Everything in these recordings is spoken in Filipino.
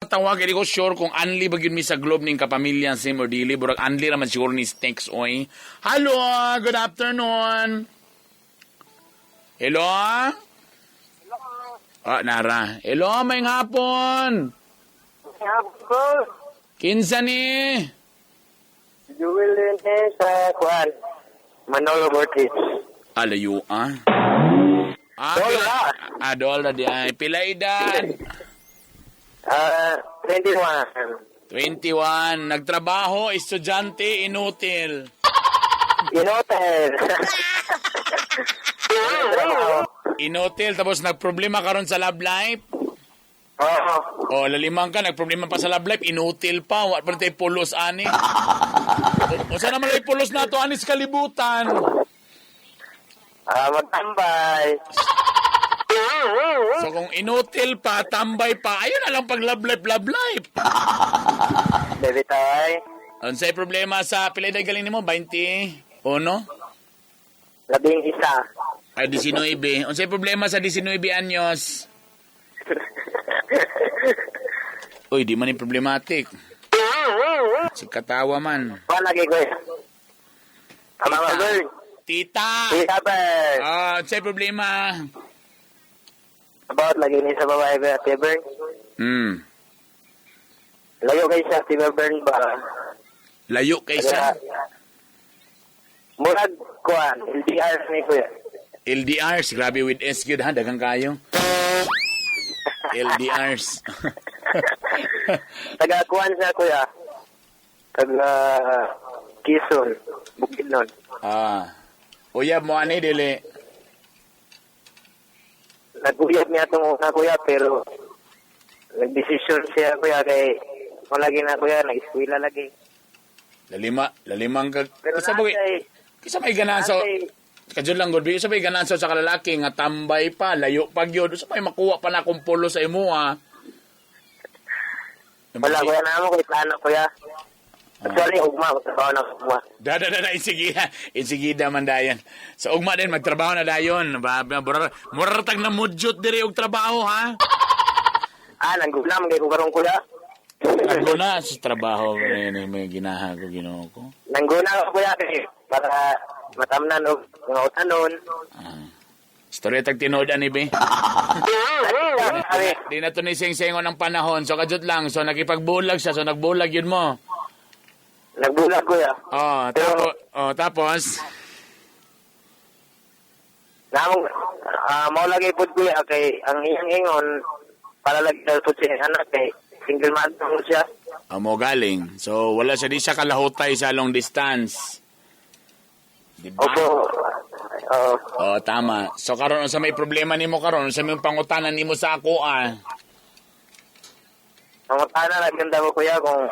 tawag ko sure kung anli ba yun mi sa globe ning kapamilya sim or dili burag anli naman siguro ni Sneaks oy. Hello, good afternoon. Hello? Ah, nara. Hello, may hapon. Kinsa ni? Jewel din sa Kwan. Manolo Bortis. Alayo Dola di ay pila edad? 21. 21. Nagtrabaho, estudyante, inutil. Inotel. Inutil, tapos nagproblema ka ron sa love life? Oo. O, lalimang ka, nagproblema pa sa love life, inutil pa. Wala pa rin tayo pulos, ani. O saan naman ay pulos na to, anis kalibutan? Magtambay. So kung inutil pa, tambay pa, ayun na lang pag love life. Baby toy. Ano problema sa pilay na galing mo? 20? O no? 11. Ay, 19. Ano problema sa 19 anyos? Uy, di man yung problematic. Si katawa man. Lagi ko yan. Mga girl. Tita! Tita Bird. Ano problema? About lagi ni sa babae ba, Ate Bird? Layo kayo sa Ate Bird ba? Layo kaysa? Murag Kwan. LDR ni Kuya. LDRs, grabe with S yun ha, dagang kayo. LDRs. Taga Kwan sa Kuya. Taga Quezon. Bukidnon. Uyab mo ani dili. Naguyab niya itong una Kuya, pero nagdesisyon siya Kuya kay malagi na Kuya, nag-eskwela lagi. Lalimang ka. Pero Kisa may gananso. Kadyon lang gud, sa may gananso sa kalalaki nga tambay pa, layo pa gyud. Sa may makuha pa na akong pulo sa imo ha. Wala Kuya na mo kay plano Kuya. Actually, ugma, magtrabaho na ugma. Insigida man dayon. Sa ugma din, magtrabaho na dayon. Muratag na mudyot diri og trabaho, ha? Nanggulam, kay ko karong Kuya. Nangguna sa trabaho, may ginaha ko, ginoo ko. Nangguna ko Kuya, kay para matamnan og mga utanon. Storya tag tinood ani be. Di na to ni sing-singon ng panahon. So kadjot lang, so nakipagbulag siya, so nagbulag yun mo. Nagbulag Kuya. Tapos namong mao lagi pud Kuya kay ang iyang ingon para lagi sa pud siya anak kay single mother mo siya. Mo galing. So wala siya di siya kalahutay sa long distance. Diba? Opo. Tama. So karon sa may problema nimo karon, sa may pangutanan nimo sa ako Ang utana na ganda mo Kuya kung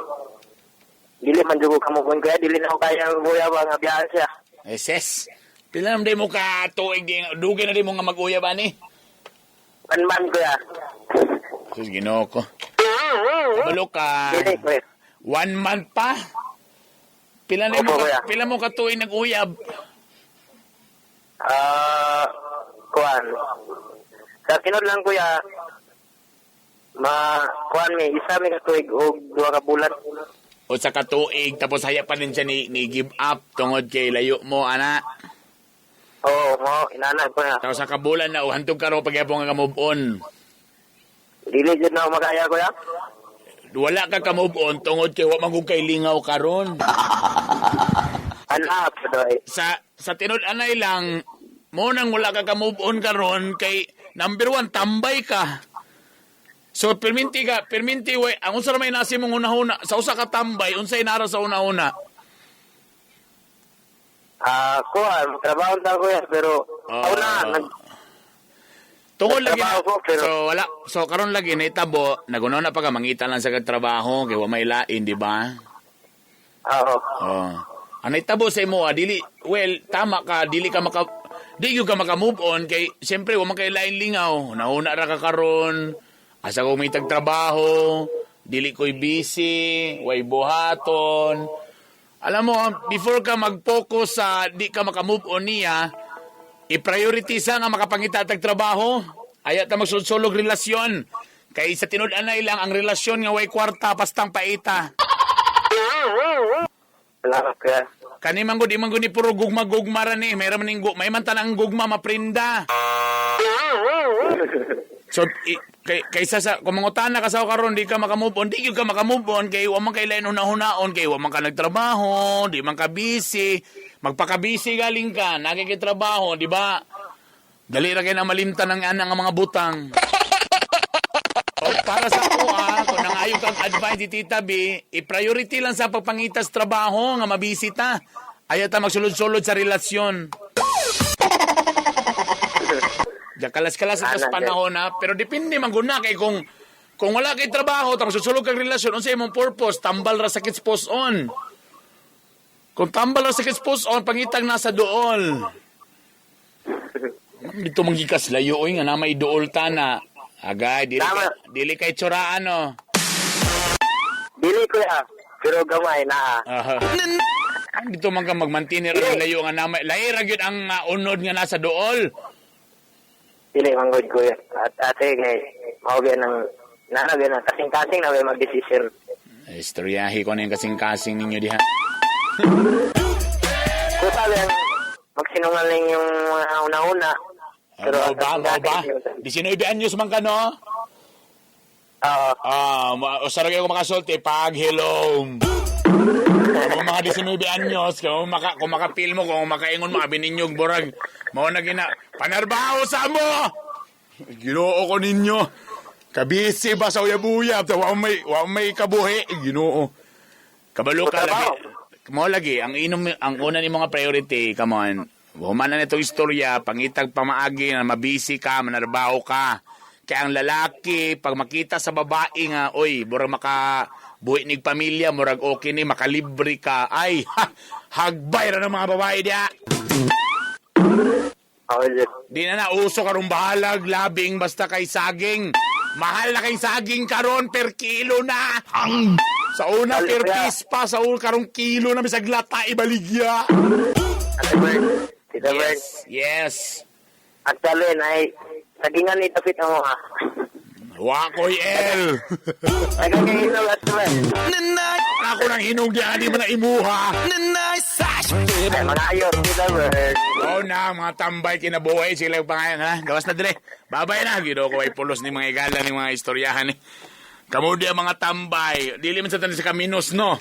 dili man jugo ka mo Kuya, dili na ko kaya Kuya ba nga biyahe siya. Ses. Pila naman di mo ka tuig di dugay na di mo nga mag-uyab ani. 1 month Kuya. Sus Ginoo ko. Balo ka. Dili Kuya. 1 month pa. Pila mo ka tuig nag-uyab. Kuan. Sa kinod lang Kuya, kuan mi isa mi katuig og 2 ka bulan. O sa katuig tapos haya pa din siya ni give up tungod kay layo mo ana. Oo, mo inana ko na. Tapos sa kabulan na hantog ka ro pagyapon nga move on. Dili jud na ako makaya Kuya. Wala ka move on tungod kay wa man gud kay lingaw karon. Anak doy. Sa tinud anay lang mo nang wala ka move on karon kay number 1 tambay ka. So perminti way ang unsa may nasi mong una-una sa usa ka tambay unsay nara sa una-una? Kuan trabaho ta Kuya pero tungod lagi na, pero so wala so karon lagi na itabo nagunaw na pa ka mangita lang sa kagtrabaho kay wa may lain di ba? Oo. Anay tabo sa imo dili tama ka di gyud ka maka-move on kay siyempre wa man kay lain lingaw nauna ra ka karon asa ko may tagtrabaho dili koy busy way buhaton alam mo before ka mag-focus sa di ka maka-move on niya i-prioritize nga makapangita tag trabaho ayat ta magsulsulog relasyon Kay sa tinud-anay lang ang relasyon nga way kwarta pastang paita. Salamat kuya. Kani man gud imong ni puro gugma-gugma ra ni. May man ning may man tanang gugma maprinda. So kaysa sa kung mangutana ka sa karon di ka makamove on, di gyud ka makamove on kay wa man kay lain una-hunaon kay wa man ka nagtrabaho, di man ka busy. Magpaka-busy galing ka, nakikitrabaho, di ba? Dali ra kay na malimtan ng anang mga butang. O para sa ako kung nangayo kang advice di Tita B, i-priority lang sa pagpangitas trabaho nga mabisita. Ayaw ta magsulod-sulod sa relasyon. Diya kalas-kalas sa panahon na, pero depende man guna kay kung wala kay trabaho, tapos susulog kang relasyon, unsay imong purpose, tambal ra sa kitspos on. Kung tambal ra sa kitspos on, pangitag nasa dool. Dito manggikas layo oy nga na may dool ta na. Agay, dili kay tsuraan no. Dili kuya, pero gamay na. Dito man ka magmantinir ang layo nga na may lahi ra gyud ang unod nga nasa dool. Dili manggod kuya. At ate kay maugi ng nanagay na kasing-kasing na may mag-decision. Istoryahi ko na yung kasing-kasing ninyo diha. Kung sabi ang magsinungaling yung mga una-una. Pero Mao ba? 19 anyos man ka, no? O saragay ko makasulti, pag hello. Kung mga 19 anyos, kung makapil mo, kung makaingon mo, abinin nyo, borag, mao na panarbaho sa mo! Ginoo ko ninyo. Kabisi ba sa uyab-uyab, wa may kabuhi, ginoo. Kabalo ka lagi. Mo lagi, ang una ni mga priority, come on. Humanan itong istorya, pangitag pamaagi na mabisi ka, manarbaho ka. Kaya ang lalaki, pag makita sa babae nga, oy, murag makabuhi nig pamilya, murag okay ni, makalibre ka. Ay, hagbay ra ng mga babae diya. Di na uso karong bahalag, labing, basta kay saging. Mahal na kay saging karon per kilo na. Sa una per piece pa, sa una karong kilo na bisag lata ibaligya. Yes. Actually, sagingan ni tapit mo ha. Wakoy El. Nagkakahinog at naman. Ako nang hinog diyan, di mo na imuha. Ay, mga ayos, Tita Bird. Oo na, mga tambay kinabuhay sila yung pangayan, ha? Gawas na dire. Babay na, gido ko ay pulos ni mga igala ni mga istoryahan, eh. Kamu di mga tambay. Dili man sa tanin sa kaminos, no?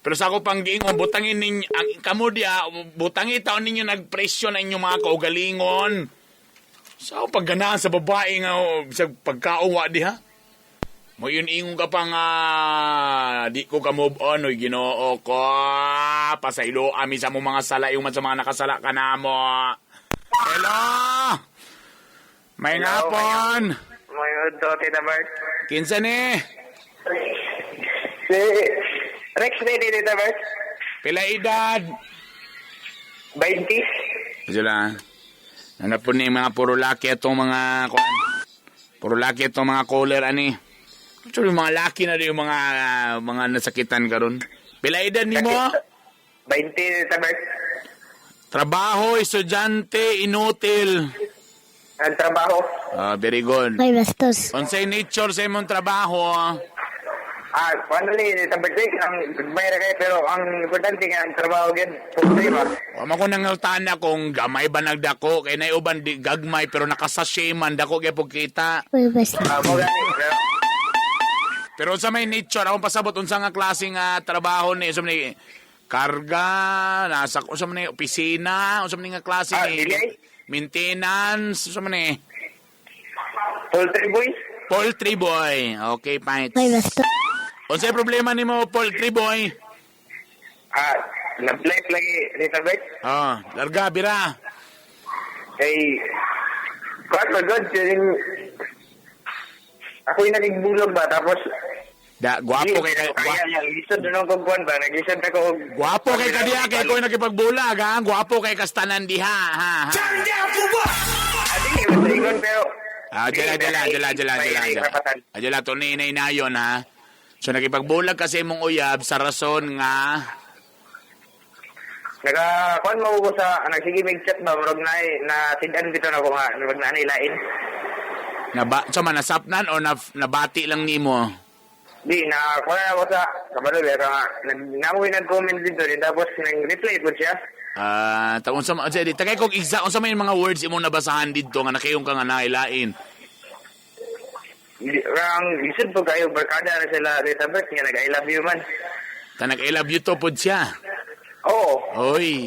Pero sa ako pang giingon, butangin ninyo, kamu di, butangin taon ninyo nagpresyo na inyong mga kaugalingon. Sa ako pagganahan sa babae nga, sa pagkauwa di, ha? Mo yun ingon ka pa nga, di ko ka move on, oy ginoo ko. Pasaylo, ami sa mo mga sala, yung man sa mga nakasala ka na mo. Hello! May ngapon! May udo, Tita Bird. Kinsa ni? Si Rex ready, Tita Bird. Pila edad? 20. Sila. Nanap po ni mga puro laki itong mga... Puro laki itong mga caller, ani. Actually, mga laki na rin yung mga nasakitan karon. Pila edad ni mo? 20, Tita Bird. Trabaho, estudyante, inutil. Ang trabaho. Very good. May bastos. Unsay nature sa imong trabaho? Paano ni Tita Bird, ang bayra kayo, pero ang importante nga ang trabaho yan. Puntay ba? Wama ko nangaltana kung gamay ba nagdako. Kaya naiuban di gagmay pero nakasashay man. Dako kaya po kita. May bastos. Mo gani, Pero sa may nature, akong pasabot unsa nga klaseng trabaho ni. Unsa man ni karga, nasa unsa man ni opisina, unsa man ni nga klase ni maintenance, unsa man ni poultry boy. Poultry boy. Okay, fine. May bastos. Unsay problema nimo poultry boy? Love life lagi, Tita Bird. Larga bira. Kay, quite good, ako yung naging bulog ba, tapos Gwapo kay Lisod doon ang kukuhan ba? Nag-lisod ako. Gwapo kay kadiya kay ko nagipagbulag ha. Gwapo kay kastanan diha ha. Turn down for what? Adi, masaingon pero... Adala, to ninay na yun ha. So nagipagbulag kasi mong uyab sa rason nga... Nagakuhan mo ko sa... Nagsige may chat ba? Marag na sidan dito na ko nga. Marag na nilain. So manasapnan o nabati lang nimo? Di, nakakuha na ako sa kabalo, pero namuwi nag-comment dito, tapos nag-reply po siya. Unsa di tagay kog exact unsa may mga words imong nabasahan didto nga nakayong ka nga nailain. Ang isod po kayo, barkada na sila, Tita Bert, nga nag-I love you man. Tanag I love you to pod siya. Oo. Oy.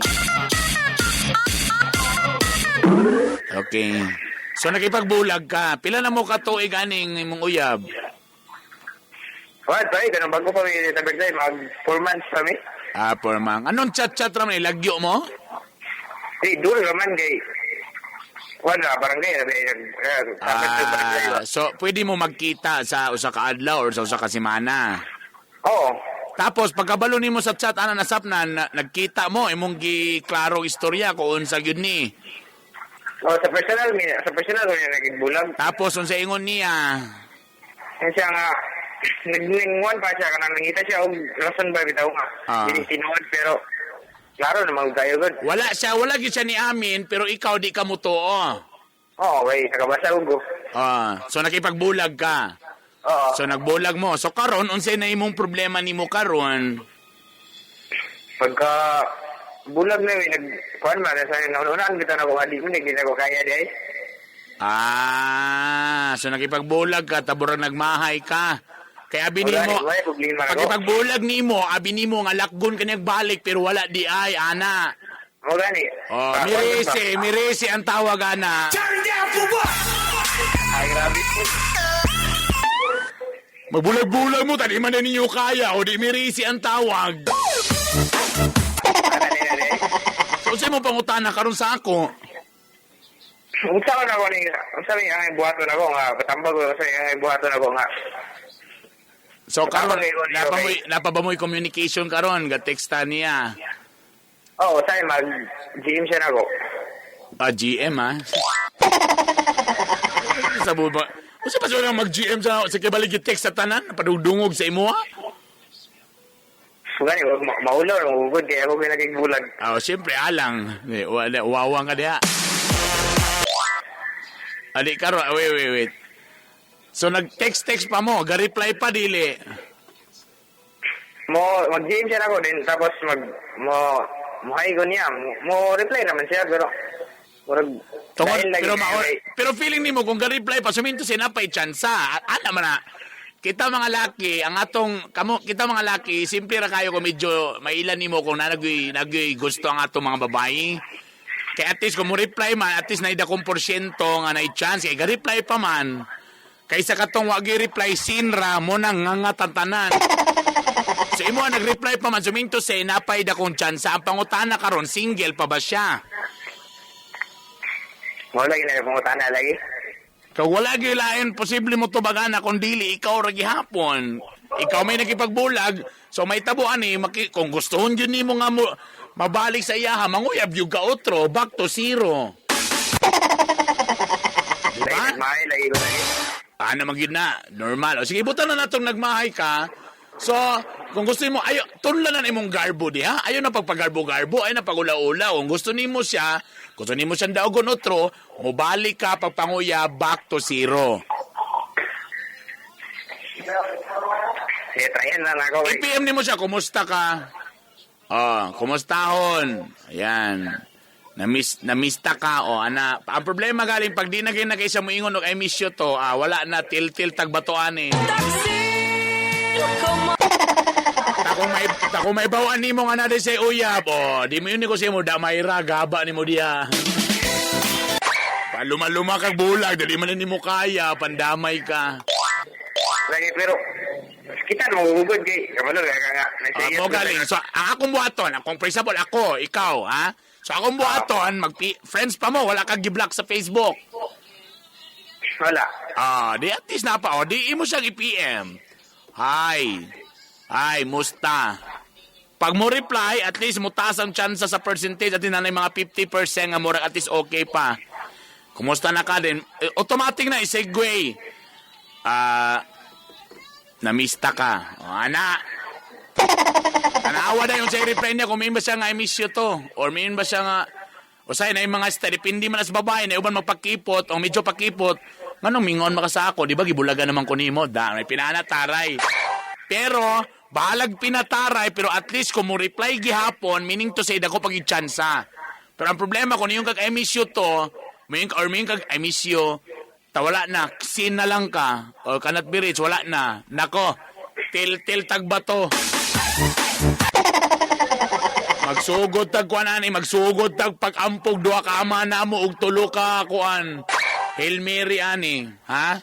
Okay. So nakipagbulag ka. Pila na mo ka tuig aning imong uyab? What, pare, ganun bago pa may Tita Bert, mag 4 months kami. 4 months. Anong chat-chat raman ilagyo mo? Dulo naman kay wala, barangay. So pwede mo magkita sa usa ka adlaw or sa usa ka semana. Oo. Tapos pagkabalo nimo sa chat ana nasapnan nagkita mo imong giklaro istorya kung unsa gyud ni. Sa personal ko niya nagigbulag. Tapos unsa ingon niya? Siya nga, nagninguan pa siya, kanang nangita siya, rason ba bitaw nga. Hindi tinuod, pero klaro naman kayo good. Wala gyud siya ni amin, pero ikaw di ka mutuo. Oo, okay, nakabasa ko. So nakipagbulag ka. Oo. So nagbulag mo. So karon unsay na imong problema nimo karon? Pagka bulag na yun, kuhan man, sa naunaan kita na kung hindi mo, hindi ko kaya di ay. So nakipagbulag ka, taburang nagmahay ka. Kaya abi nimo, pagkipagbulag nimo, abi nimo nga lakgon kanyang balik pero wala di ay, ana. O gani. Mirisi ang tawag, ana. Turn down for what? Ay, grabe. Magbulag-bulag mo, tadi man na ninyo kaya, o di mirisi ang tawag. So, sa'yo mo pangutana karon sa ako? Unsa ko na ko ni, unsa may ang buhaton ako nga, patambag ko sa ang buhaton ako nga. So, karon, napabamoy communication karon, ga-texta niya. Oo, sa'yo mag-GM siya na ako. GM, ha? Sabo ba? Kasi pa siya mag-GM sa kibalig text sa tanan, napadudungog sa imo, ha? Gani, maulor, maugod, kaya ako pinagigbulag. Siyempre, alang. Uwawang ka diha. Ali, karon, wait. So, nag-text pa mo, ga-reply pa, dili. Mag-GM siya na ako din, tapos muhay ko niya. Reply naman siya, pero pero feeling nimo kung ga-reply pa suminto sinapay tsansa. Ana man na. Kita mga laki, kita mga laki, simple ra kayo kung medyo mailan nimo kung nagay gusto ang atong mga babae. Kaya at least kung mo reply man, at least naida kong porsyento nga na chance kay ga-reply pa man. Kaysa katong wag reply sinra mo nang ngangatatanan. So imo nag-reply pa man suminto say napay da kong chance. Ang pangutana karon single pa ba siya? Wala gina pangutana lagi. Kung wala gilain, posible mo to bagana kung dili, ikaw ra gihapon. Ikaw may nagipagbulag, so may tabuan kung gustuhon yun ni mo nga mabalik sa iyaha, manguyab yung ka otro, back to zero. Diba? Nagmahay lagi ko lagi. Naman yun na, normal. O sige, buta na natong nagmahay ka. So, kung gusto mo, tunla na imong garbo di ha? Ayaw na pagpagarbo-garbo, ayaw na pagula-ula. Kung gusto nimo siyang daogon otro, mubalik ka pagpanguya back to zero. Sige, tryan na ako. I-PM nimo siya, kumusta ka? Kumustahon? Ayan. Namista ka, ana. Ang problema galing, pag di na kayo nagkaisa mo ingon, I miss you to, wala na, til-til tagbatoan eh. Tako may bawaan ni mo nga na sa uyab. Di mo yun ko siya mo damayra, gaba ni mo diya. Paluma-luma kag bulag, dali man ni mo kaya, pandamay ka. Lagi, pero kita namugugod kay kamalo mo galing. So, ang akong buhaton, kung for example, ako, ikaw, ha? So, akong buhaton, friends pa mo, wala kang gi-block sa Facebook. Wala. Di at least na pa, di mo siyang i-PM. Hi, musta? Pag mo reply, at least mutaas ang chance sa percentage at nanay mga 50% nga murag at least okay pa. Kumusta na ka din? Automatic na i-segue. Namista ka. Ana. Tanawa na yung sa reply niya kung may ba siya nga I miss you to. Or may ba siya nga, o sa'yo na yung mga steady, hindi man as babae na uban magpakipot o medyo pakipot, Nganong mingon maka sa ako, di ba gibulagan naman ko nimo, da may pinanataray. Pero balag pinataray, pero at least kung mo reply gihapon, meaning to say dako pag i-chansa. Pero ang problema kung yung kag I miss you to, may kag I miss you, wala na, sin na lang ka, o cannot be reached, wala na. Nako, til tagba to. Magsugod tag kuan ani, magsugod tag pag-ampog duha ka ama namo ug tulo ka kuan. Hail Mary ani, ha?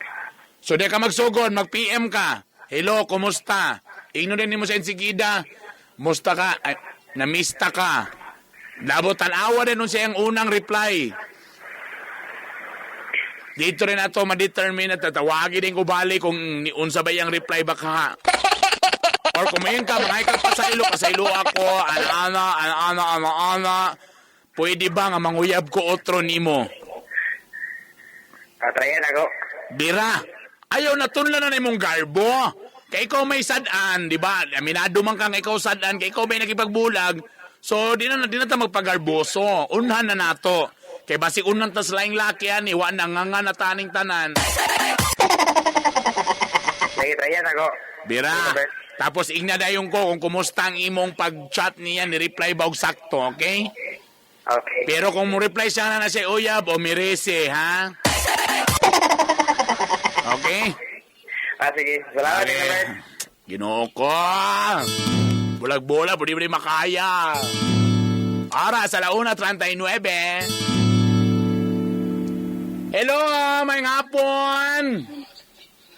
So di ka magsugod, mag-PM ka. Hello, kumusta? Ingno din mo sa insigida. Musta ka? Ay, namista ka. Labo tanawa din nun siya ang unang reply. Dito rin ato ma-determine at tatawagin din ko bali kung unsa ba yung reply ba ka. Or kumain ka, mga ka pa sa ilo ako, ana. Pwede ba nga manguyab ko otro nimo? Tatrayan ako. Dira, ayaw na tunla na imong garbo. Kay ikaw may sadan, di ba? Aminado man kang ikaw sadan, kay ikaw may nakipagbulag. So, di na ta magpagarboso. Unhan na nato. Kay basi unan tas laing laki yan, iwa na nga na taning tanan. Tatrayan ako. Dira. Tapos ignadayon ko kung kumusta ang imong pag-chat niya, ni-reply ba og sakto, okay? Okay. Pero kung mo reply siya na siya uyab o mirese, ha? Okay? Sige. Salamat din naman. Ginoo ko. Bulag-bola, pwede makaya. Oras, 1:39. Hello, may hapon.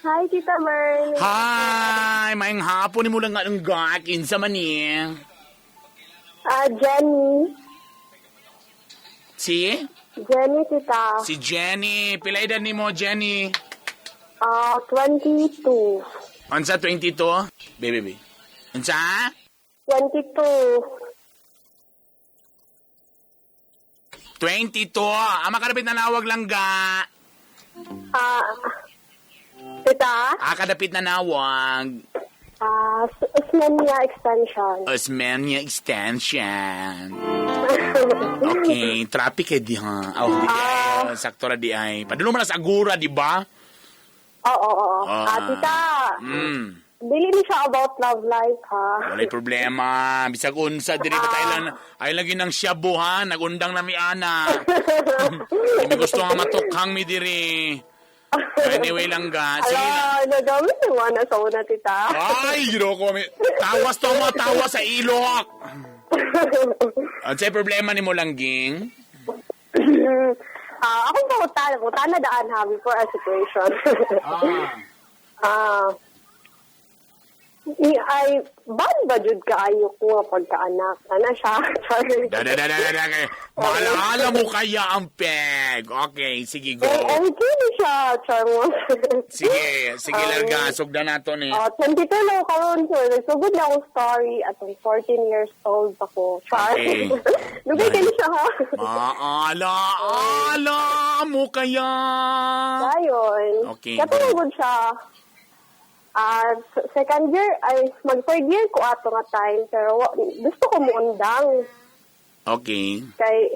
Hi, Tita Mern. Hi, may hapon ni mo lang nga ng gakin sa mani. Jenny. Si? Jenny, Tita. Si Jenny. Pila edad ni mo, Jenny? 22. Ansa 22? Baby. Ansa? 22. 22. Ama kadapit na nawag lang ga. Tita? Kadapit na nawag. Osmania Extension. Osmania Extension. Okay, traffic eh di ha. Sakto ra di ay. Padulong man sa Agura, di ba? Oo. Tita. Dili ni siya about love life, ha? Walay problema. Bisag unsa diri ba tayo ay lagi ng shabu ha. Nagundang na mi ana. Hindi gusto nga matukhang mi diri. Anyway lang ga. Sige. Nagamit yung na sa una, Tita. Ay, gino ko. Tawas to mo, tawas sa ilok. At sa'y problema ni mo langging? Akong pautan na daan ha before a situation. Ay, bad ba jud kaayo ko pagkaanak? Ana siya? Maalala mo kaya ang peg. Okay, sige, go. Okay na siya, Charmos. Sige, larga. Sugda na to ni. 22 lang karon sir. Nagsugod na akong story at 14 years old ako. Char. Okay. Lugay ka siya ha. Maala mo kaya. Ayon. Okay. Katulog siya. Second year, ay mag-third year ko ato nga time, pero gusto ko muundang. Okay. Kay,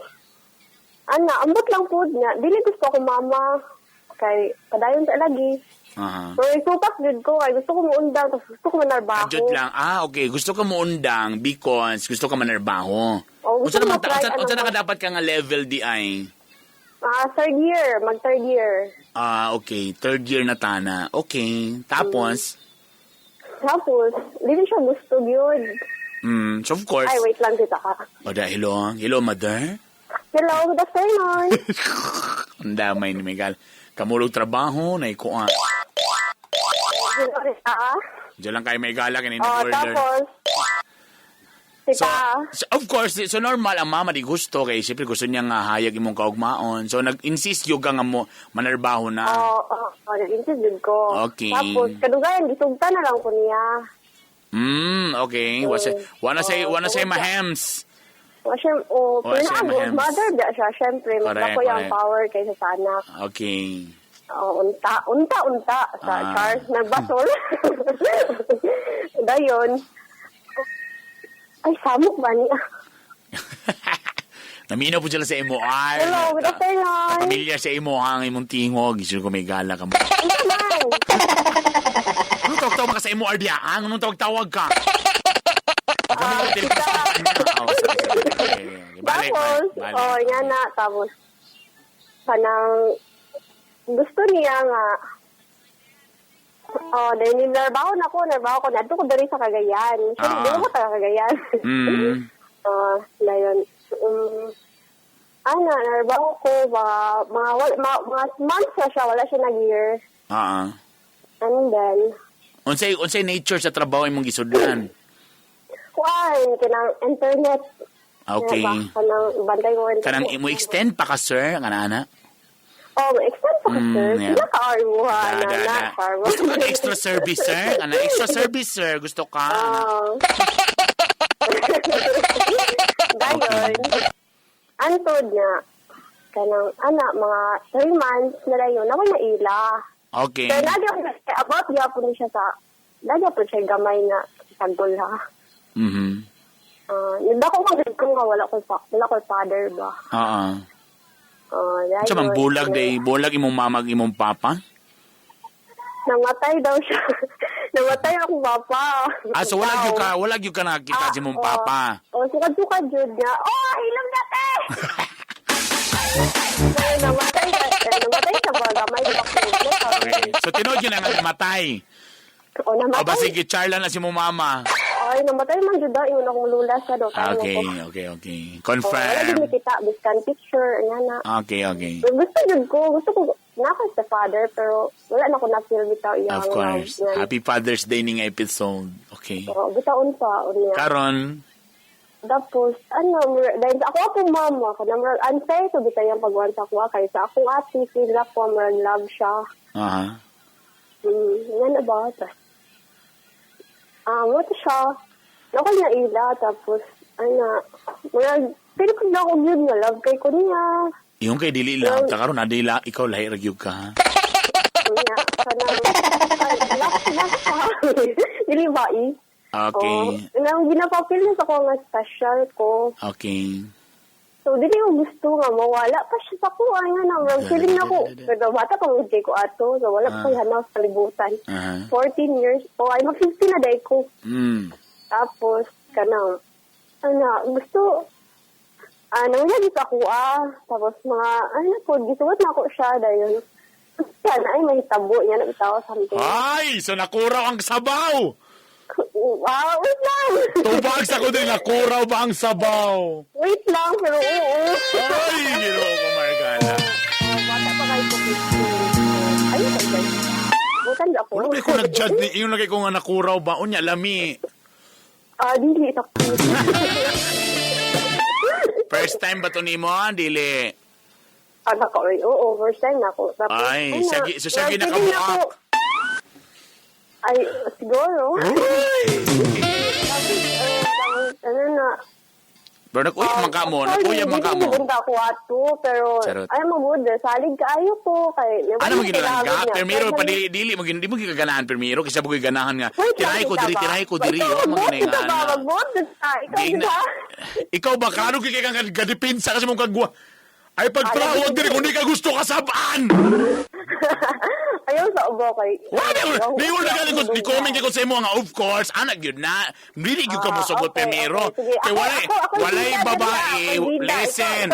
ambot lang po niya. Dili gusto ko mama. Kay, padayon sa lagi. So, isupak din ko. Kay, gusto ko muundang, tapos gusto ko manarbaho. Adjot lang. Okay. Gusto ka muundang because gusto ka manarbaho. Gusto ko matry. Unsa na ka dapat ka nga level di ay? Third year. Mag-third year. Okay. Third year na tana. Okay. Tapos? Tapos, dili siya gusto yun. So of course. Ay, wait lang, Tita ka. Hello. Hello, mother. Hello, good afternoon. Ang damay ni Miguel. Kamulog trabaho, naikuha. Diyan lang kayo may gala, kanina order. Tapos, Tita. So, of course, so normal ang mama di gusto kay siyempre gusto niya nga hayag imong kaugmaon. So nag-insist yung nga mo manarbaho na. Nag-insist din ko. Okay. Tapos kadugayan gisugta na lang ko niya. Okay. Wanna say mahems. Pero na mother da siya, syempre. Mas ako yung power kaysa sa anak. Okay. Unta sa Charles nagbasol. Dayon. Ay, samok ba niya? Naminaw po sila sa imo. Ay, Hello, good afternoon. pamilyar sa imo ang imong tingog. Gusto ko may gala ka mo. Ano naman? Anong tawag-tawag ka sa imo, Ardiaan? Anong tawag-tawag ka? Tapos, yan na. Tapos, kanang gusto niya nga, dahil narbaho ko, nato ko dari sa Cagayan. Siyempre, di ko taga Cagayan. Dayon, narbaho ko, mga months na siya, wala siya nag-year. And then, unsay nature sa trabaho imong gisudlan? kanang internet. Okay. Kanang bantay ko. Kanang mo extend pa ka, sir, kanana? Extend pa ka, sir. Sila ka-hour mo, na. Gusto ka extra service, sir? Extra service, sir. Gusto ka? Dayon, antod na, kanang, mga 3 months na dayon, ako na ila. Okay. So, about yapon niya po siya gamay na sagol ha. Hindi ako mag-read kung wala ko father ba. Sa mang bulag day, bulag imong mamag imong papa? Namatay daw siya. Namatay akong papa. So wala gyud ka nakita si imong papa. Sukad-sukad jud niya. Ilam na te. Namatay siya ba gamay ba ko. Okay. So tinuod yun nga namatay. Namatay. Ba sige, charla na si mo mama. Namatay man jud daw ingon akong lula siya do. Okay. Confirm. Wala din kita biskan picture ana. Okay. Gusto ko naka sa father pero wala na ko na feel bitaw iyang. Of course. Happy Father's Day ning episode. Okay. Bitaon pa unya. Karon Tapos, dahil ako akong mama, kanang unfair to bitaw yung pagwan sa kuha kaysa akong ate, sila ko, love siya. Yan na ba? Wala siya. Nakal na ila, tapos, pero kung ako yun nga, love kay ko niya. yung kay dili lang, karon na dila, ikaw lahi ragyog ka, ha? Love siya. Dili ba Okay. Ginapapil na sa ko nga special ko. Okay. So, dili ko gusto nga, mawala pa siya sa kuha nga na. Feeling na ko. Pero bata pang ujay ko ato. So, wala pa hanaw sa libutan. 14 years. Mag-15 na day ko. Tapos, kanang, gusto, nangyari sa kuha. Tapos, gisuot na ako siya dahil. Yan, mahitabo niya na itaw something. Ay! So, nakuraw ang sabaw! Wow, wait lang. Tubag sa ko din, nakuraw ba ang sabaw? Wait lang, pero oo. Ay, gino ko, Margana. Bata pa kayo po. Ayun, guys. Bukan ako. Ano kayo kung nag-judge ni yung lagay ko nga nakuraw ba? Unya, lami. Dili, ito. First time ba ito ni mo? Dili. Oo, first time na ako. Tapos, ay, sagi nakabuak. Ay, siguro. Pero nag-uyab man ka mo. Nag-uyab man ka mo. Hindi ko ato, pero ay mabud, salig kaayo ko kay. Ano mo ginalan ka? Permiro pa dili mo di mo giganahan permiro kasi mo giganahan nga. Tirahay ko diri yo mo ginahan. Ikaw ba klaro kay kang gadepensa kasi mo kagwa. Ay pagtrawag diri kung di ka gusto kasabaan. Ayaw sa ubo kay. Di mo na galing ko comment ko sa imo nga of course anak gyud na. Dili gyud ka mo sugot permiro. Kay walay babae listen.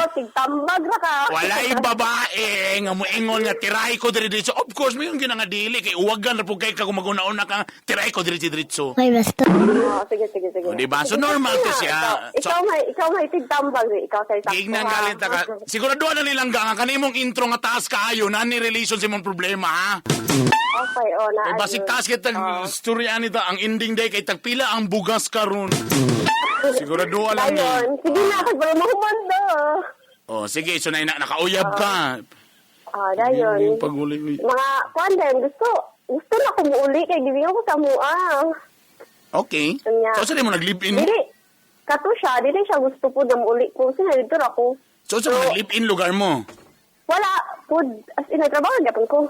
Walay babae nga moingon nga tiray ko diri diretso. Of course mayon gyud nga dili kay uwagan ra pug kay ka kung maguna-una ka tiray ko diretso. Ay basta. Sige. Di ba? So normal to siya. Ikaw may tigtambag ikaw say sakto. Gignan galit ka. Siguraduhan na nilang nga kanimong intro nga taas kaayo na ni relation sa imong problema ha. Okay, na. Kay basig taas kitag storya nito ang ending day kay tagpila ang bugas karon. Siguraduhan lang. Ayun, sige na kay para mahumanda. Sige so nakauyab ka. Dayon. Paguli. Mga kuan gusto na ko muuli kay gibingan ko sa mua. Okay. So saan mo nag-live-in? Dili. Kato siya, dili siya gusto po na muuli ko. Sinadito ako. So saan mo nag-live-in lugar mo? Wala. Food. As in, nagtrabaho gyapon ko.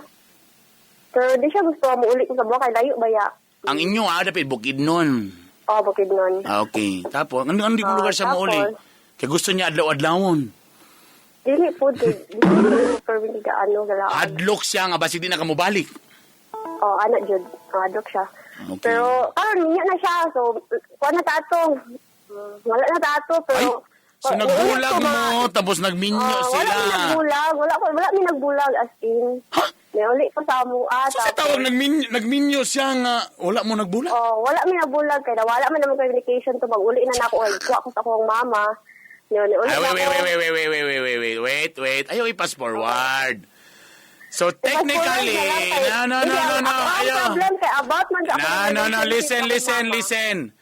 Pero di siya gusto mo uli ko sa buhay. Layo ba ya? Ang inyo dapat Bukidnon. Bukidnon. Okay. Tapos, hindi mo lugar sa mo uli? Kaya gusto niya adlaw-adlawon. Dili po, dili po permit galaan. Hadlok siya nga basi di na ka mobalik. Anak jud, adok siya. Okay. Pero karon niya na siya, so kuha na tato. Wala na tato, pero So nagbulag mo, tapos nagminyo sila. Wala mi nagbulag as in. Ha? Uli ko sa amua. So sa tawag nagminyo siya nga wala mo nagbulag? Wala mi nagbulag kaya wala man naman communication to mag-uli na nako ay kuha ko sa akong mama. Wait. Ayaw i-pass forward. So technically, no. Ayaw. Problem kay about man sa No, listen.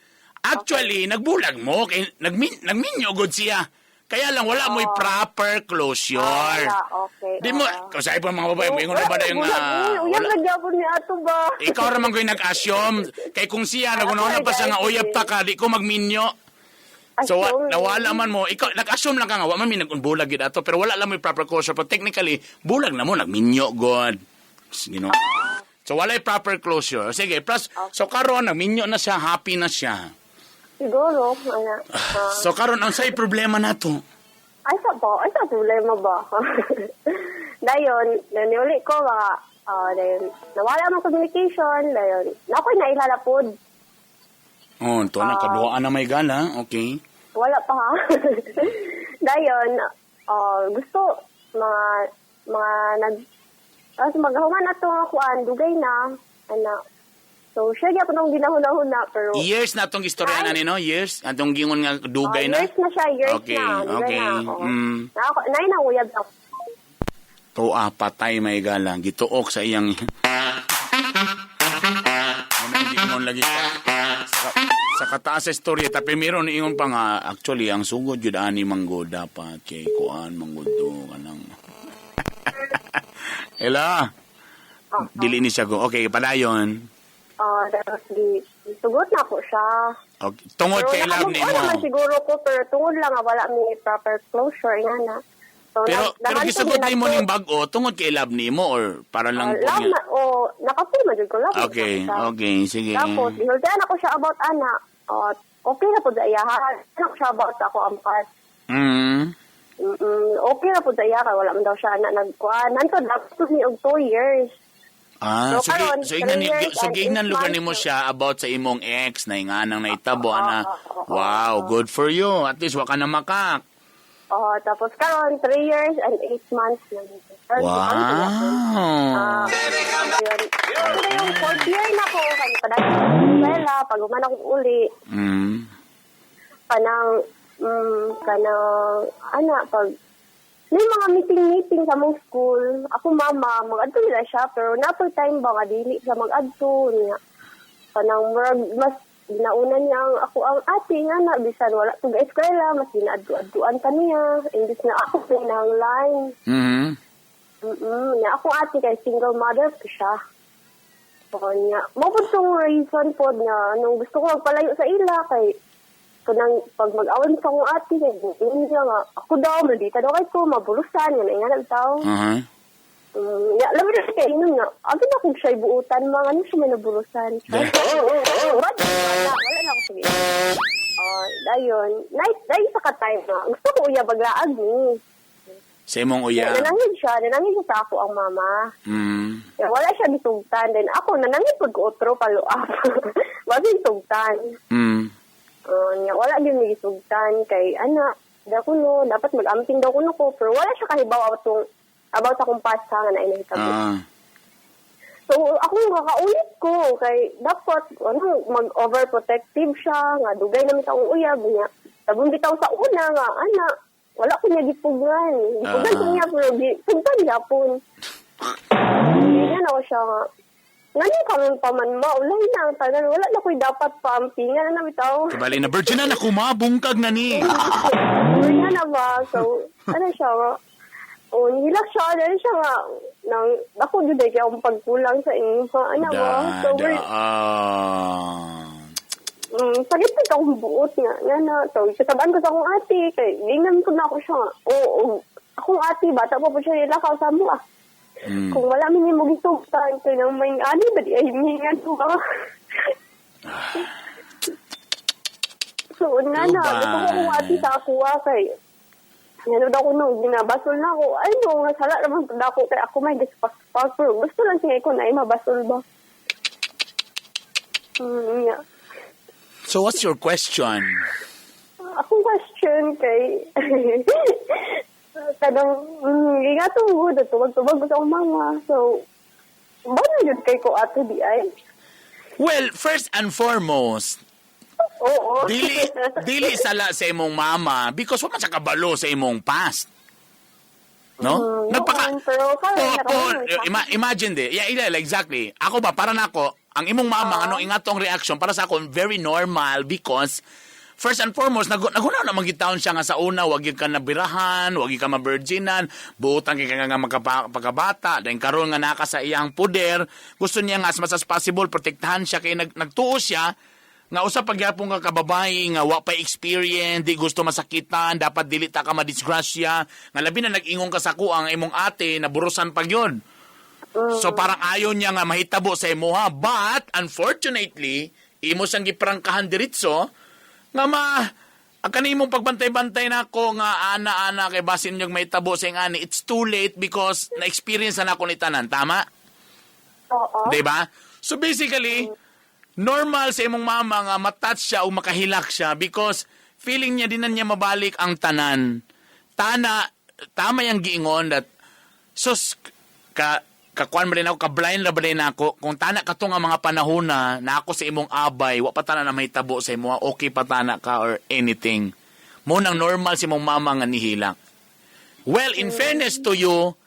Actually, nagbulag mo, kay nagminyo god siya. Kaya lang wala mo proper closure. Okay. Di mo, kasi pa mga babae, ingon na ba na yung... Uyab na gyapon ni ato ba? Ikaw raman ko yung nag-assume. Kay kung siya, nagunahon pa siya nga, uyab ta ka, di ko magminyo. So, nawala man mo. Ikaw, nag-assume lang ka nga, wala man may nag-unbulag yun ato, pero wala lang mo yung proper closure. But technically, bulag na mo, nagminyo, God. You know? So, wala yung proper closure. Sige, plus, so karon nagminyo na siya, happy na siya. Siguro, So, karon ang sa'yo problema na to? Ay sa problema ba? Dayon, naniuli ko mga, nawala mo communication, dayon, nako'y nailalapod. Ito na, kaduhaan na may gala, okay. Wala pa ha. Dayon, gusto, tapos maghuman na ito nga kuan, dugay na, So, siya gyapon ang ginahuna-huna, pero... Years na itong istorya na ni, no? Years? Atong gingon nga dugay na? Years na siya, okay, na. Okay. Nay na uyab na. Patay may gala. Gituok sa iyang... Ingon lagi sa kataas sa istorya. Tapi meron ingon pa nga, actually, ang sugod yun ani manggo dapat kay kuan manggo do kanang... Ela? Dili ni siya go. Okay, padayon. Sugot na po siya. Okay. Tungod kay love ni mo. Naman siguro ko, pero tungod lang wala may proper closure. Nga na. So, pero gisugot ni mo ning bag-o, tungod kay love ni mo or para lang po niya? Nakapulma dyan ko. Okay, sige. Tapos, hinultayan ako siya about anak. Okay na po daya. Ano ko siya about ako ampas. Okay na po daya. Wala man daw siya na nagkuhan. Nanto, dapat niya og 2 years. So ignan lugar nimo siya about sa imong ex na inganang naitabo na. Wow, good for you. At least wa ka na makak. Tapos karon 3 years and 8 months na. Wow. Pero yung 4th year na ko kani padala eskwela pag uman ako uli. Kanang pag may mga meeting sa mong school. Ako mama, mag-adto nila siya, pero napoy time ba nga dili siya mag-adto niya. Kanang mas nauna niya ako ang ate nga na, bisan wala to ga eskwela, mas ginaadto-adtuan pa niya. Imbis na ako pinangline. Niya ako ate kay single mother ko siya. So niya, mabutong reason po na nung gusto ko magpalayo sa ila kay kanang pag mag-awan sa akong ate, niya nga, ako daw, maldita daw kay ko, mabulusan, yun ay nga nagtao. Alam mo na siya, inom nga, agad na kung siya'y buutan, mga ano siya may nabulusan. Wala na ako sige. Dayon, sa ka-time na, gusto ko uya baglaag ni. Sa imong uya? Nanangin siya sa ako ang mama. Wala siya bisugtan, then ako, nanangin pag otro, palo-up. Wala bisugtan. Wala din may isugtan kay anak. Dapat mag-amping daw kuno ko. Pero wala siya kahibaw about akong pasta nga na inahitabi. So, ako kakaulit ko. Kay dapat, mag-overprotective siya. Nga, dugay namin sa akong uyab niya. Sabon bitaw sa una nga, anak. Wala ko niya gipugan. Gipugan ko niya, pero gipugan niya po. Hindi na ako siya nga. Ngayon kami pa man maulay na. Tagal, wala na ko'y dapat pampingan na bitaw. Kabali na, virgin na kumabungkag na ni. Virgin na ba? So, ano siya nga? Nihilak siya. Dahil siya nga. Ako doon kaya akong pagkulang sa inyo. Ano ba? So, sakit na akong buot nga. So, kasabaan ko sa akong ate. Kaya, ganyan ko na ako siya nga. Akong ate, bata pa po siya nilakaw sa mo Kung wala mo niya mag-isugtan, kaya nang may ani, ba di ay himingan ko ka. So, So, na, gusto ko kung ati sa ako, kay, ano daw ko nung ginabasol na ako, ay no, sala naman pala ako, kay ako may gispak-spak, pero gusto lang siya ko na mabasol ba. Yeah. So what's your question? Akong question kay, kadang, gingatong good, tubag-tubag sa mama, so, ba na yun kay ko ato di ay? Well, first and foremost, Oo. dili sala sa imong mama because wala sa kabalo sa imong past. No? Pero imagine de. Yeah, exactly. Ako ba, para na ako, ang imong mama, anong ingatong reaction, para sa ako, very normal because first and foremost, nagunaw na magitaon siya nga sa una, wag yung ka nabirahan, wag yung ka mavirginan, buutan kay nga magkabata, dahil karon nga naka sa iyang puder, gusto niya nga as much as possible, protektahan siya, kay nagtuo siya, nga usa pagyapon ka kababae, nga wa pa experience, di gusto masakitan, dapat dili ta ka madisgrasya, nga labi na nag-ingong ka sa kuang imong ate, naburusan pag yun. So parang ayaw niya nga mahitabo sa imo ha, but unfortunately, imo siyang giprangkahan diritso, nga ang kanimong pagbantay-bantay na ako nga ana-ana kay basin yung may tabo sa ani, it's too late because na-experience na ako ni tanan, tama? Oo. Diba? So basically, normal sa imong mama nga matouch siya o makahilak siya because feeling niya din na niya mabalik ang tanan. Tama yung giingon that kakuan ba rin ako, ka-blind na ba rin ako, kung tana ka to nga mga panahon na ako sa imong abay, wa pa tana na may tabo sa imo, okay pa tana ka or anything. Munang normal si imong mama nga nihilak. Well, in fairness to you,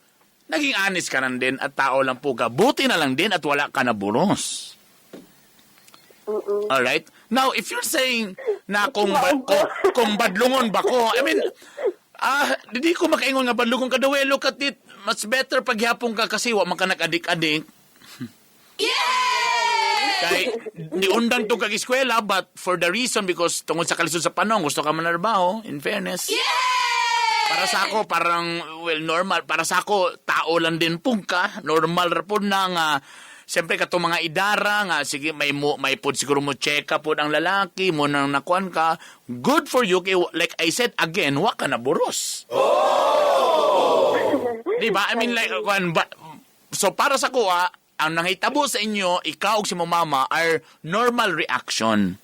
naging honest ka rin din at tao lang po ka. Buti na lang din at wala ka na buros. Alright? Now, if you're saying na kung badlungon ba ko, I mean, di ko makaingon nga badlungon ka daw, look at it, much better paghapon ka kasi wa man ka nag-adik-adik. Kay, niundang to kag-eskwela, but for the reason, because tungod sa kalisod sa panong, gusto ka manarbaho, in fairness. Para sa ako, parang, well, normal. Para sa ako, tao lang din po ka. Normal rapod na nga, siyempre katong mga idara nga, sige, may pod siguro mo check up po ang lalaki, mo nang nakuan ka. Good for you, kay, like I said again, wa ka na buros. Diba? I mean, like, so para sa kuha, ang nangitabo sa inyo, ikaw o si mo mama, are normal reaction.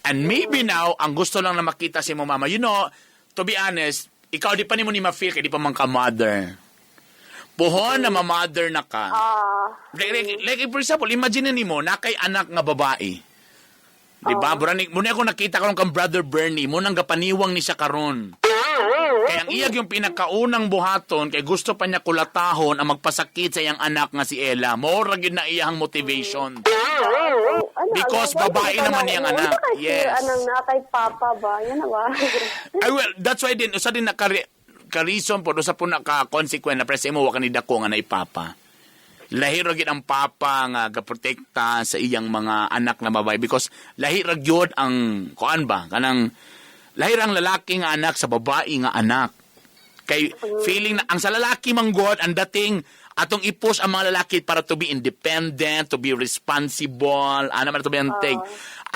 And maybe now, ang gusto lang na makita si mo mama, you know, to be honest, ikaw di pa ni mo ni ma-feel, kaya di pa man ka mother. Puhon na ma-mother na ka. Like, for example, imagine ni mo, nakay anak nga babae. Diba? Muna ako nakita karon kang Brother Bernie, munang gapaniwang ni siya karon. Kaya ang iyag yung pinakaunang buhaton, kay gusto pa niya kulatahon ang magpasakit sa iyang anak nga si Ella. More yun na iyang motivation. Because babae naman niyang anak. Yes. Anong na kay Papa ba? Yan na ba? Well, that's why din, usa din ka-reason po, usa po na ka-consequent na presa mo, waka ni dako nga na ipapa. Lahir gid ang papa nga gaprotekta sa iyang mga anak na babae because lahir gyud ang kuan ba kanang lahir ang lalaki nga anak sa babae nga anak. Kay feeling na ang sa lalaki manggod ang dating atong i-push ang mga lalaki para to be independent, to be responsible, man to be anteg.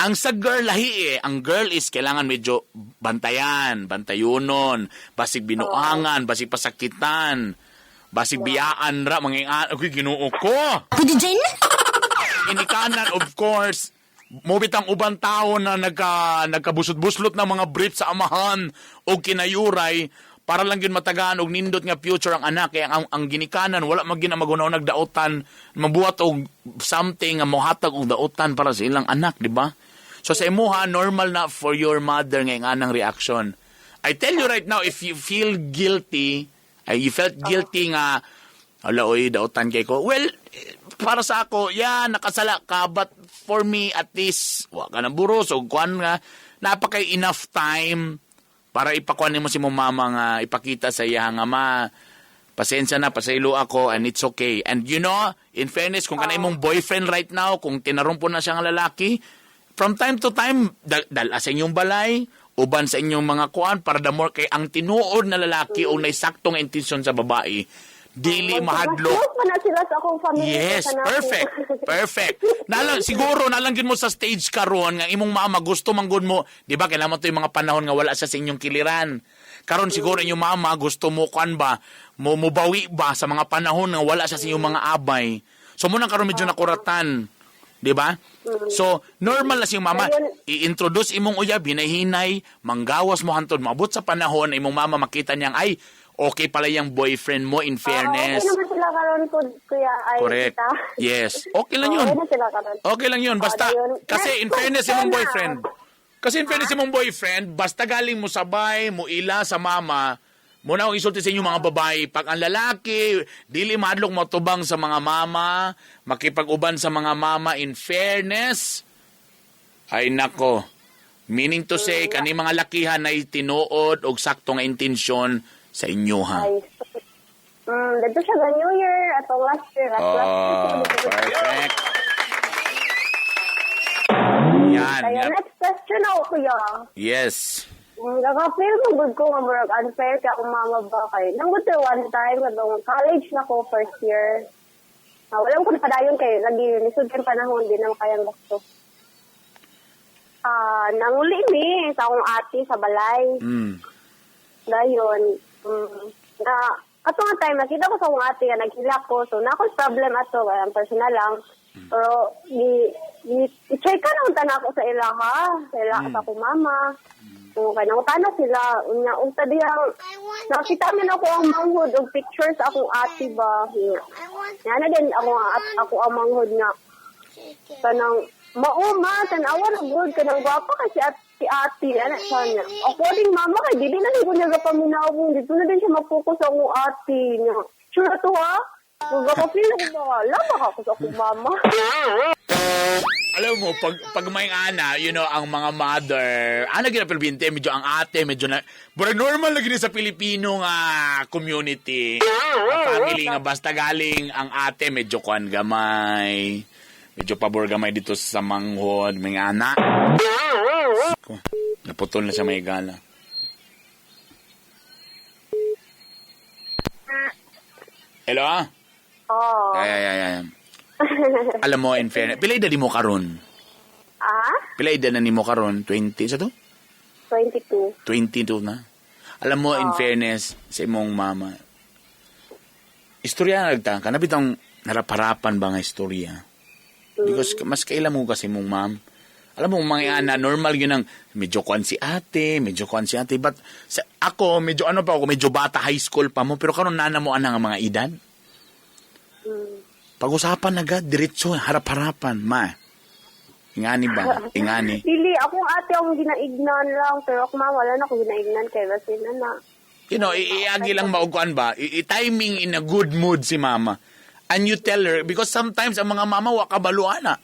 Ang sa girl lahi ang girl is kailangan medyo bantayunon, basig binuangan, basig pasakitan. Basig biyaan ra, ako'y ginoo ko. Pwede dyan? Inikanan, of course, mobit ang ubang tao na nagkabusot-buslot ng mga brief sa amahan o kinayuray para lang yun matagaan og nindot nga future ang anak. Kaya ang ginikanan, wala magina magunaw nagdaotan, mabuhat og something nga mohatag og daotan para sa ilang anak, di ba? So sa imuha, normal na for your mother nga anang reaction. I tell you right now, if you feel guilty, you felt guilty nga, oy, daotan kay ko. Well, para sa ako, nakasala ka, but for me, at least, wag ka ng buros, o kuan nga, napakay enough time para ipakuan mo si mo mama nga, ipakita sa iya nga, pasensya na, pasaylo ako, and it's okay. And you know, in fairness, kung kanay mong boyfriend right now, kung tinarumpo na siya ng lalaki, from time to time, dala sa inyong balay, uban sa inyong mga kuan para the more kay ang tinuod na lalaki o naisaktong intensyon sa babae Dili mahadlok. Close pa na sila sa akong family. Yes, perfect. Perfect. Siguro nalanggin mo sa stage karon nga imong mama gusto manggod mo, di ba kailangan to yung mga panahon nga wala siya sa inyong kiliran. Karon siguro inyong mama gusto mo kan ba, mo mubawi ba sa mga panahon nga wala siya sa inyong mga abay. So mo nang karon medyo nakuratan. Di ba? So, normal na siyang mama, i-introduce imong uyab, hinay-hinay, manggawas mo hantod, maabot sa panahon na imong mama makita niyang, ay, okay pala yung boyfriend mo in fairness. Okay naman sila karon po, kuya. Ay, correct. Tita. Yes. Okay lang yun. Okay na sila karon. Okay lang yun. Basta, kasi in fairness imong boyfriend. Kasi in fairness imong boyfriend, basta galing mo sabay, mo ila sa mama, muna akong isulti sa inyo mga babae, pag ang lalaki, dili madlok matubang sa mga mama, makipag-uban sa mga mama in fairness, ay nako. Meaning to say, kani mga lakihan ay tinuod o sakto nga intensyon sa inyo, ha? Ay, dito siya ga New Year, atong last year. Perfect. Yan. Kaya next question ako, kuya. Yes. Naka-feel mo good ko nga murag unfair kaya akong mama ba kay. Nanggut one time, katong college na ko first year. Walang ko padayon kay lagi lisod kang panahon, di naman kayang gusto. Nanguli mi sa akong ate sa balay. Dayon, ato nga time, nakita ko sa akong ate nga naghilak ko. So, na-akong problem ato, kaya personal lang. Pero, i-check ka naman tanan ako sa ila, ha? Sa ila sa akong mama. Okay, nangutana sila. Unta diyang, nakita min ako ang manghod o pictures sa akong ate ba. Yan na din ako ang manghod nga. Kanang, mauma, tanawa na good, kanang gwapa kasi si ate, ano siya niya. Ako din mama kay, di na ko niya kapaminawong, dito na din siya mapokus sa akong ate niya. Sure to ha? Magkakapil ako ba? Lama ka ako sa akong mama. Alam mo, pag may ana, ang mga mother, gina Pilipinte, medyo ang ate, medyo na, but normal lagi sa Pilipino nga community, nga family nga basta galing ang ate, medyo kuan gamay, medyo pabor gamay dito sa manghod, may anak. Naputol na siya may gala. Hello? Oh. Ay. Alam mo, in fairness, pila edad mo karon? Pila edad na ni mo karon? 20 sa to? 22. 22 na. Alam mo, in fairness, sa imong mama, istorya na nagtang, kanabit ang naraparapan ba nga istorya? Because mas kailan mo kasi mong ma'am. Alam mo, mga ana, normal yun ang medyo kuan si ate. But ako, medyo bata high school pa mo, pero karon nana mo ana nga mga edad. Pag-usapan agad, diretso, harap-harapan, ma. Ingani ba? Ingani. Dili, akong ate akong ginaignan lang, pero ako mama, wala na akong ginaignan kay kasi na. Iagi lang maugkuan ba? I-timing in a good mood si mama. And you tell her, because sometimes ang mga mama, wakabaluan na.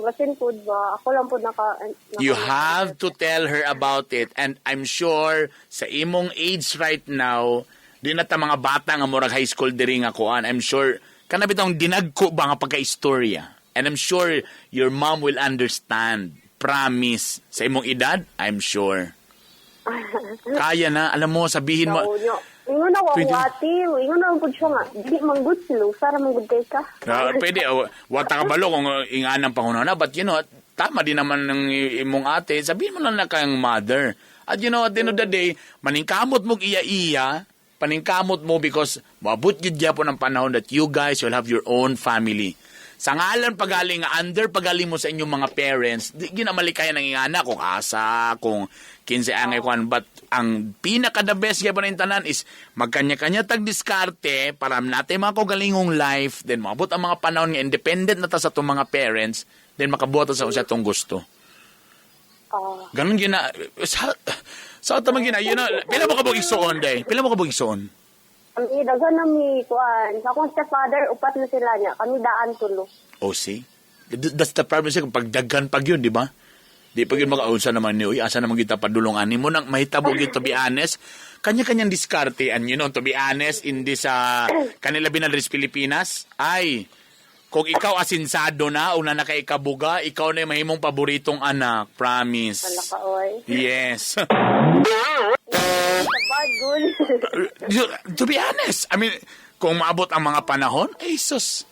Basin po ba? Ako lang po naka You have to tell her about it. And I'm sure, sa imong age right now, di na ta mga bata nga murag high school diri nga kuan. I'm sure, kanabitong dinagko ba nga pagka-istorya. And I'm sure your mom will understand. Promise. Sa imong edad, I'm sure. Kaya na. Alam mo, sabihin mo. Ingon ako ang ati. Ingon ako siya nga. Di manggod sila. Sara manggod kayo ka. Pwede. Wata ka balo kung inganang pangunan na. But tama din naman ng imong ate. Sabihin mo lang na kayang mother. At at the end of the day, maningkamot mo iya-iya, paningkamot mo because mabut yun dyan po ng panahon that you guys will have your own family. Sa ngalan pagaling, pagaling mo sa inyong mga parents, di ginamalikaya ng ingana kung asa, kung 15 angay kuan. But ang pinaka-the best kaya pa rin tanan is magkanya-kanya tag-diskarte para natin mga kogalingong life, then mabot ang mga panahon nga independent na ta sa itong mga parents, then makabuhat sa siya itong gusto. Ganun gina. Sa tamang gina, pila mo ka bang isuon, day? Pila mo ka bang isuon? Ang idagan na mi kuan. Sa akong stepfather, upat na sila niya. Kami daan tulo. Oh, see? That's the problem siya. Pag daggan pag yun, di ba? Di pag yun makaunsa naman ni, asa naman kita padulungan ni mo nang mahitabo yun, to be honest. Kanya-kanyang diskarte. And to be honest, hindi sa kanila binadris Pilipinas, ay, kung ikaw asinsado na, una na kay ikabuga, ikaw na yung mahimong paboritong anak. Promise. Wala ka, oy. Yes. good. To be honest, I mean, kung maabot ang mga panahon, sus.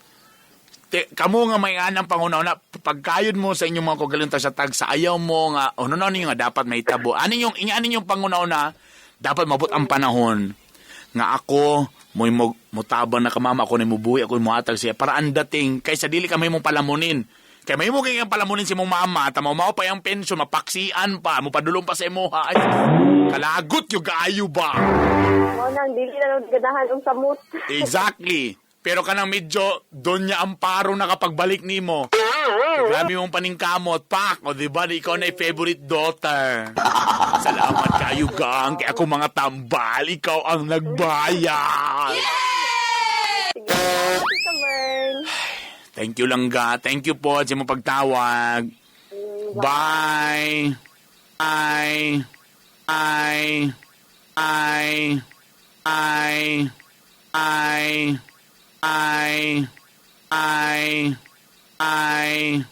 Kamo nga may anang pangunaw na pagkayod mo sa inyong mga kagalinta sa tag sa ayaw mo nga, ninyo nga dapat may tabo. Anin yung pangunaw na dapat mabot ang panahon nga ako, mo'y mutabang na kamama ako na mubuhi ako muhatag siya para ang dating, kaysa dili ka may mong palamunin. Kaya may mo kayang palamunin si mong mama, tamaw pa yung pensyon, mapaksian pa, mupadulong pa sa imuha. Ay, kalagot yung kaayo ba? Nang dili na ganahan ang samot. Exactly. Pero kanang medyo doon niya ang paro na kapag balik nimo. Grabe mong paningkamot, pak. O diba, ikaw na yung favorite daughter. Salamat kayo, gang. Kaya ako mga tambal, ikaw ang nagbayad. Tita Mern. Thank you lang, ga. Thank you po sa mong pagtawag. Bye. Bye. Bye. Bye. Bye. Bye. I